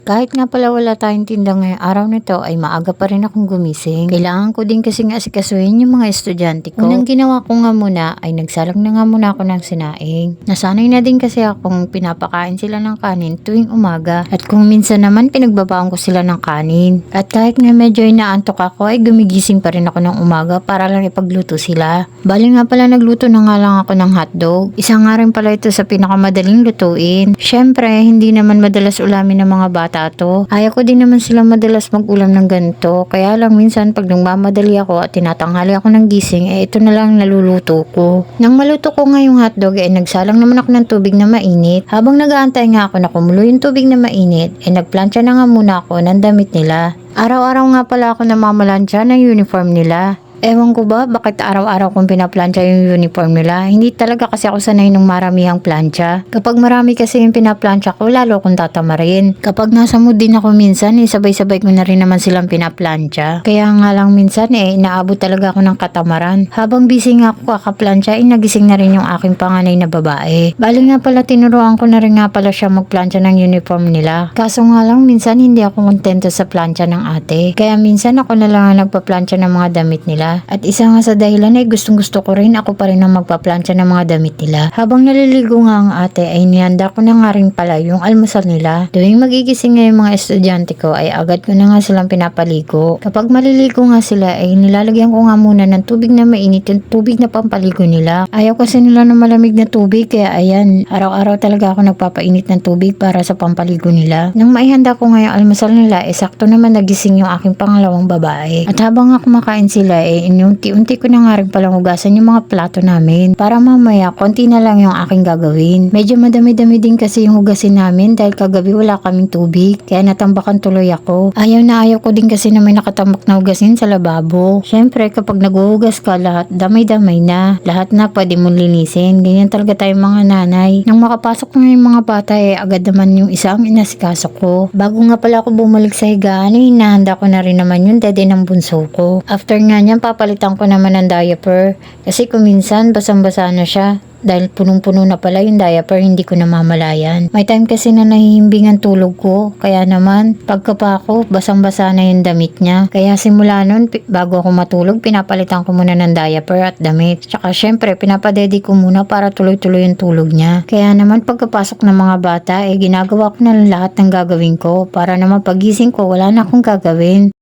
Kahit nga pala wala tayong tinda ngayong araw na to ay maaga pa rin akong gumising. Kailangan ko din kasi nga asikasuhin yung mga estudyante ko. Unang ginawa ko nga muna ay nagsalang na nga muna ako ng sinaing. Nasanay na din kasi akong pinapakain sila ng kanin tuwing umaga. At kung minsan naman pinagbabaon ko sila ng kanin. At kahit nga medyo inaantok ako ay gumigising pa rin ako ng umaga para lang ipagluto sila. Bali nga pala nagluto na nga lang ako ng hotdog. Isa nga rin pala ito sa pinakamadaling lutuin. Syempre, hindi naman madalas ulamin ng mga bata to. Ayaw ko din naman sila madalas mag-ulam ng ganito. Kaya lang minsan pag nagmamadali ako at tinatanghali ako ng gising, ito na lang naluluto ko. Nang maluto ko nga yung hotdog, nagsalang naman ako ng tubig na mainit. Habang nag-aantay nga ako na kumulo yung tubig na mainit, nagplansya na nga muna ako ng damit nila. Araw-araw nga pala ako namamalansya ng uniform nila. Ewan ko ba bakit araw-araw kong pinaplansya yung uniform nila. Hindi talaga kasi ako sanay ng maramihang plansya. Kapag marami kasi yung pinaplansya ko, lalo akong tatamarin. Kapag nasa mood din ako minsan, sabay-sabay ko na rin naman silang pinaplansya. Kaya nga lang minsan inaabot talaga ako ng katamaran. Habang busy nga ako kakaplansya, nagising na rin yung aking panganay na babae. Bali nga pala tinuruan ko na rin nga pala siya magplansya ng uniform nila. Kaso nga lang minsan hindi ako kontento sa plansya ng ate. Kaya minsan ako na lang ang nagpaplansya ng mga damit nila. At isa nga sa dahilan ay gustong gusto ko rin ako pa rin ang magpaplansya ng mga damit nila. Habang naliligo nga ang ate ay nihanda ko na nga rin pala yung almusal nila. Tuwing magigising nga yung mga estudyante ko ay agad ko na nga silang pinapaligo. Kapag maliligo nga sila ay nilalagyan ko nga muna ng tubig na mainit yung tubig na pampaligo nila. Ayaw kasi nila ng malamig na tubig kaya ayan, araw-araw talaga ako nagpapainit ng tubig para sa pampaligo nila. Nang maihanda ko nga yung almusal nila, sakto naman nagising yung aking pangalawang babae. At habang nga kumakain sila unti-unti ko na nga rin palang hugasan yung mga plato namin para mamaya konti na lang yung aking gagawin. Medyo madami-dami din kasi yung hugasin namin dahil kagabi wala kaming tubig kaya natambakan tuloy ako. Ayaw na ayaw ko din kasi na may nakatambak na hugasin sa lababo. Syempre kapag naghuhugas ka lahat damay-damay na. Lahat na pwede mong linisin. Ganyan talaga tayong mga nanay. Nang makapasok na yung mga bata agad naman yung isa ang inasikaso ko. Bago nga pala ako bumalik sa higaan hinahanda ko na rin naman yung dede ng bunso ko. After nga niyan papalitan ko naman ng diaper kasi kung minsan basang-basa na siya dahil punong-puno na pala yung diaper, hindi ko namamalayan. May time kasi na nahihimbing ang tulog ko kaya naman pagkapa ako basang-basa na yung damit niya. Kaya simula nun bago ako matulog pinapalitan ko muna ng diaper at damit. Tsaka syempre pinapadedi ko muna para tuloy-tuloy yung tulog niya. Kaya naman pagkapasok ng mga bata ginagawa ko na lahat ng gagawin ko para naman pagising ko wala na akong gagawin.